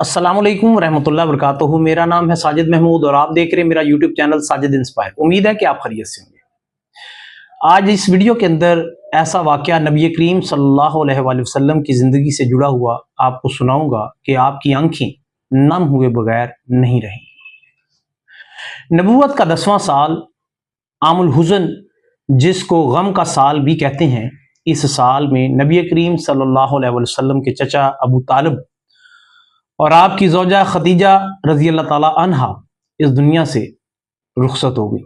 السلام علیکم ورحمۃ اللہ وبرکاتہ۔ میرا نام ہے ساجد محمود اور آپ دیکھ رہے ہیں میرا یوٹیوب چینل ساجد انسپائر۔ امید ہے کہ آپ خیریت سے ہوں گے۔ آج اس ویڈیو کے اندر ایسا واقعہ نبی کریم صلی اللہ علیہ وآلہ وسلم کی زندگی سے جڑا ہوا آپ کو سناؤں گا کہ آپ کی آنکھیں نم ہوئے بغیر نہیں رہیں۔ نبوت کا 10واں سال عام الحزن، جس کو غم کا سال بھی کہتے ہیں، اس سال میں نبی کریم صلی اللہ علیہ وآلہ وسلم کے چچا ابو طالب اور آپ کی زوجہ خدیجہ رضی اللہ تعالی عنہا اس دنیا سے رخصت ہو گئی۔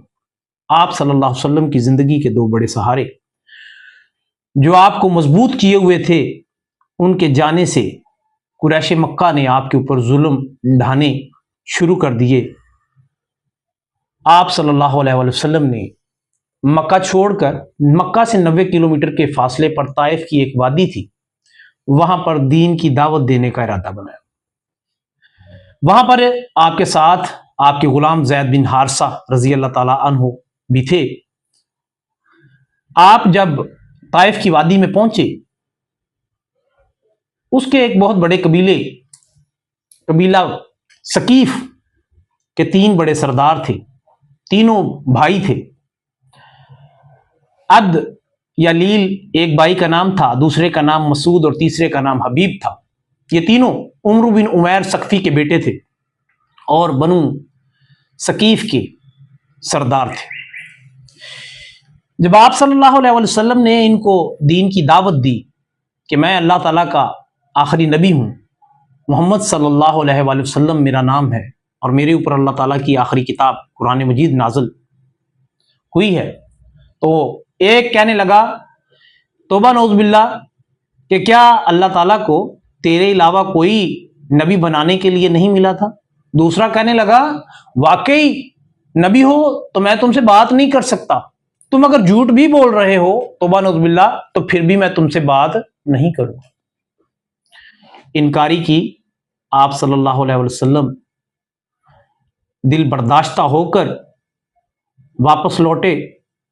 آپ صلی اللہ علیہ وسلم کی زندگی کے دو بڑے سہارے جو آپ کو مضبوط کیے ہوئے تھے، ان کے جانے سے قریش مکہ نے آپ کے اوپر ظلم ڈھانے شروع کر دیے۔ آپ صلی اللہ علیہ وآلہ وسلم نے مکہ چھوڑ کر مکہ سے 90 کلومیٹر کے فاصلے پر طائف کی ایک وادی تھی، وہاں پر دین کی دعوت دینے کا ارادہ بنایا۔ وہاں پر آپ کے ساتھ آپ کے غلام زید بن حارثہ رضی اللہ تعالی عنہ بھی تھے۔ آپ جب طائف کی وادی میں پہنچے، اس کے ایک بہت بڑے قبیلہ ثقیف کے 3 بڑے سردار تھے، تینوں بھائی تھے۔ عد یا لیل ایک بھائی کا نام تھا، دوسرے کا نام مسعود اور تیسرے کا نام حبیب تھا۔ یہ تینوں عمرو بن عمیر ثقفی کے بیٹے تھے اور بنو ثقیف کے سردار تھے۔ جب آپ صلی اللہ علیہ وسلم نے ان کو دین کی دعوت دی کہ میں اللہ تعالیٰ کا آخری نبی ہوں، محمد صلی اللہ علیہ وآلہ وسلم میرا نام ہے اور میرے اوپر اللہ تعالیٰ کی آخری کتاب قرآن مجید نازل ہوئی ہے، تو ایک کہنے لگا توبہ نعوذ باللہ کہ کیا اللہ تعالیٰ کو تیرے علاوہ کوئی نبی بنانے کے لیے نہیں ملا تھا؟ دوسرا کہنے لگا واقعی نبی ہو تو میں تم سے بات نہیں کر سکتا، تم اگر جھوٹ بھی بول رہے ہو توبہ نعوذ باللہ تو پھر بھی میں تم سے بات نہیں کروں۔ انکاری کی۔ آپ صلی اللہ علیہ وسلم دل برداشتہ ہو کر واپس لوٹے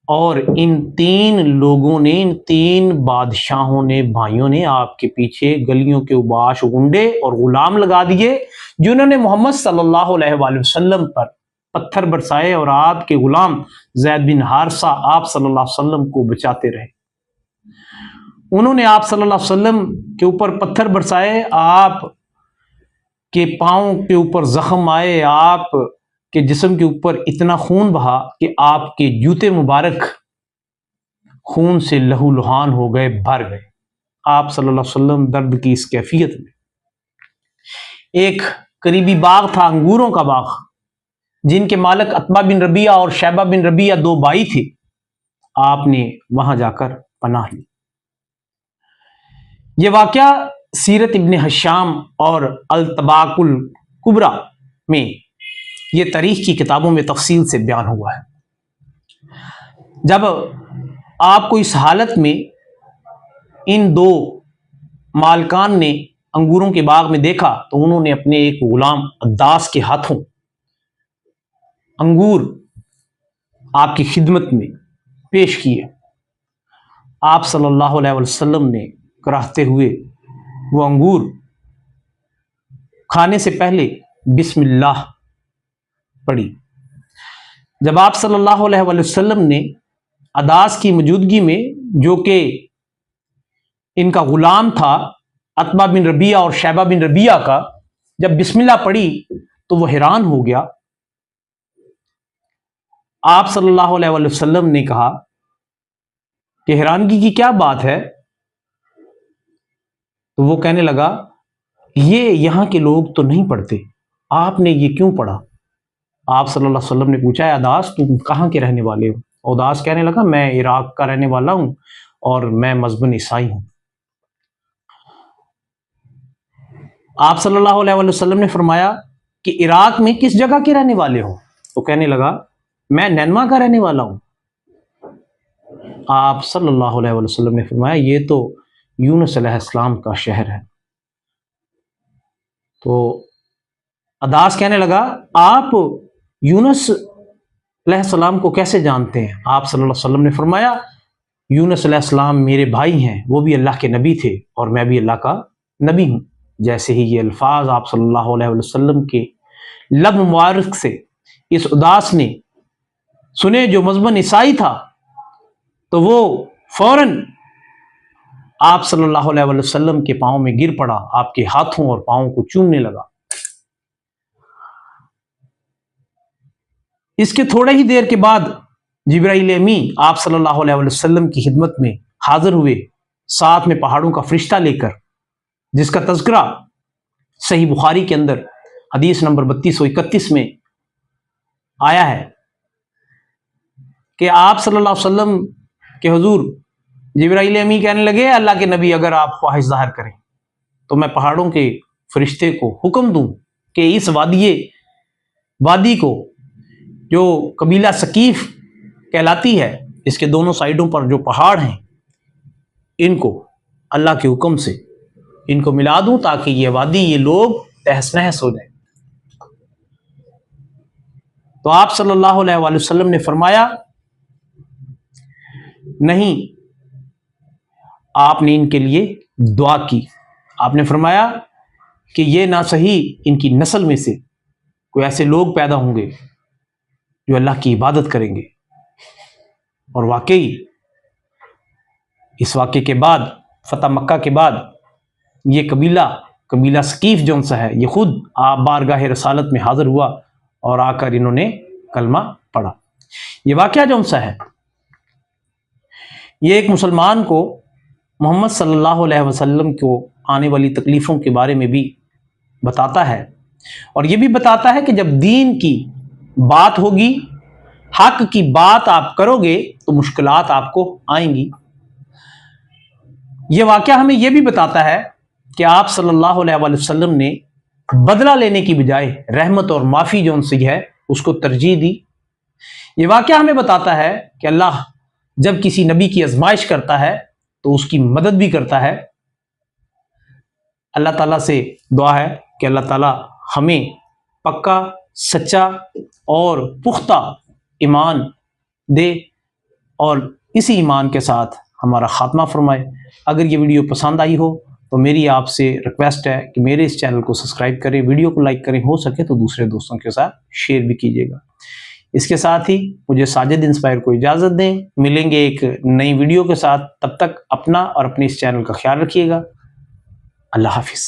اور ان 3 لوگوں نے، ان 3 بادشاہوں نے، بھائیوں نے آپ کے پیچھے گلیوں کے اوباش گنڈے اور غلام لگا دیے، جنہوں نے محمد صلی اللہ علیہ وآلہ وسلم پر پتھر برسائے اور آپ کے غلام زید بن حارثہ آپ صلی اللہ علیہ وسلم کو بچاتے رہے۔ انہوں نے آپ صلی اللہ علیہ وسلم کے اوپر پتھر برسائے، آپ کے پاؤں کے اوپر زخم آئے، آپ کے جسم کے اوپر اتنا خون بہا کہ آپ کے جوتے مبارک خون سے لہو لہان ہو گئے، بھر گئے۔ آپ صلی اللہ علیہ وسلم درد کی اس کیفیت میں، ایک قریبی باغ تھا، انگوروں کا باغ، جن کے مالک عتبہ بن ربیعہ اور شیبہ بن ربیعہ 2 بھائی تھے، آپ نے وہاں جا کر پناہ لی۔ یہ واقعہ سیرت ابن ہشام اور الطباق الکبریٰ میں، یہ تاریخ کی کتابوں میں تفصیل سے بیان ہوا ہے۔ جب آپ کو اس حالت میں ان 2 مالکان نے انگوروں کے باغ میں دیکھا تو انہوں نے اپنے ایک غلام عداس کے ہاتھوں انگور آپ کی خدمت میں پیش کیے۔ آپ صلی اللہ علیہ وسلم نے کراہتے ہوئے وہ انگور کھانے سے پہلے بسم اللہ پڑھی۔ جب آپ صلی اللہ علیہ وسلم نے عداس کی موجودگی میں، جو کہ ان کا غلام تھا عتبہ بن ربیعہ اور شیبہ بن ربیعہ کا، جب بسم اللہ پڑھی تو وہ حیران ہو گیا۔ آپ صلی اللہ علیہ وسلم نے کہا کہ حیرانگی کی کیا بات ہے؟ تو وہ کہنے لگا یہ یہاں کے لوگ تو نہیں پڑھتے، آپ نے یہ کیوں پڑھا؟ آپ صلی اللہ علیہ وسلم نے پوچھا عداس تم کہاں کے رہنے والے ہو؟ عداس کہنے لگا میں عراق کا رہنے والا ہوں اور میں مذہب عیسائی ہوں۔ آپ صلی اللہ علیہ وسلم نے فرمایا کہ عراق میں کس جگہ کے رہنے والے ہو؟ تو کہنے لگا میں نینوا کا رہنے والا ہوں۔ آپ صلی اللہ علیہ وسلم نے فرمایا یہ تو یونس علیہ السلام کا شہر ہے۔ تو عداس کہنے لگا آپ یونس علیہ السلام کو کیسے جانتے ہیں؟ آپ صلی اللہ علیہ وسلم نے فرمایا یونس علیہ السلام میرے بھائی ہیں، وہ بھی اللہ کے نبی تھے اور میں بھی اللہ کا نبی ہوں۔ جیسے ہی یہ الفاظ آپ صلی اللہ علیہ وسلم کے لب مبارک سے اس اداس نے سنے جو مضمون عیسائی تھا، تو وہ فوراً آپ صلی اللہ علیہ وسلم کے پاؤں میں گر پڑا، آپ کے ہاتھوں اور پاؤں کو چومنے لگا۔ اس کے تھوڑے ہی دیر کے بعد جبرائیل امین آپ صلی اللہ علیہ وسلم کی خدمت میں حاضر ہوئے، ساتھ میں پہاڑوں کا فرشتہ لے کر، جس کا تذکرہ صحیح بخاری کے اندر حدیث نمبر 3231 میں آیا ہے کہ آپ صلی اللہ علیہ وسلم کے حضور جبرائیل امین کہنے لگے، اللہ کے نبی اگر آپ خواہش ظاہر کریں تو میں پہاڑوں کے فرشتے کو حکم دوں کہ اس وادی کو جو قبیلہ ثقیف کہلاتی ہے، اس کے دونوں سائیڈوں پر جو پہاڑ ہیں، ان کو اللہ کے حکم سے ان کو ملا دوں تاکہ یہ وادی، یہ لوگ تہس نہس ہو جائیں۔ تو آپ صلی اللہ علیہ وآلہ وسلم نے فرمایا نہیں، آپ نے ان کے لیے دعا کی، آپ نے فرمایا کہ یہ نہ صحیح ان کی نسل میں سے کوئی ایسے لوگ پیدا ہوں گے جو اللہ کی عبادت کریں گے۔ اور واقعی اس واقعے کے بعد، فتح مکہ کے بعد، یہ قبیلہ ثقیف جون سا ہے، یہ خود بارگاہ رسالت میں حاضر ہوا اور آ کر انہوں نے کلمہ پڑھا۔ یہ واقعہ جون سا ہے، یہ ایک مسلمان کو محمد صلی اللہ علیہ وسلم کو آنے والی تکلیفوں کے بارے میں بھی بتاتا ہے، اور یہ بھی بتاتا ہے کہ جب دین کی بات ہوگی، حق کی بات آپ کرو گے تو مشکلات آپ کو آئیں گی۔ یہ واقعہ ہمیں یہ بھی بتاتا ہے کہ آپ صلی اللہ علیہ وآلہ وسلم نے بدلہ لینے کی بجائے رحمت اور معافی جو ان سے ہے اس کو ترجیح دی۔ یہ واقعہ ہمیں بتاتا ہے کہ اللہ جب کسی نبی کی آزمائش کرتا ہے تو اس کی مدد بھی کرتا ہے۔ اللہ تعالیٰ سے دعا ہے کہ اللہ تعالیٰ ہمیں پکا، سچا اور پختہ ایمان دے اور اسی ایمان کے ساتھ ہمارا خاتمہ فرمائے۔ اگر یہ ویڈیو پسند آئی ہو تو میری آپ سے ریکویسٹ ہے کہ میرے اس چینل کو سبسکرائب کریں، ویڈیو کو لائک کریں، ہو سکے تو دوسرے دوستوں کے ساتھ شیئر بھی کیجیے گا۔ اس کے ساتھ ہی مجھے ساجد انسپائر کو اجازت دیں، ملیں گے ایک نئی ویڈیو کے ساتھ، تب تک اپنا اور اپنے اس چینل کا خیال رکھیے گا۔ اللہ حافظ۔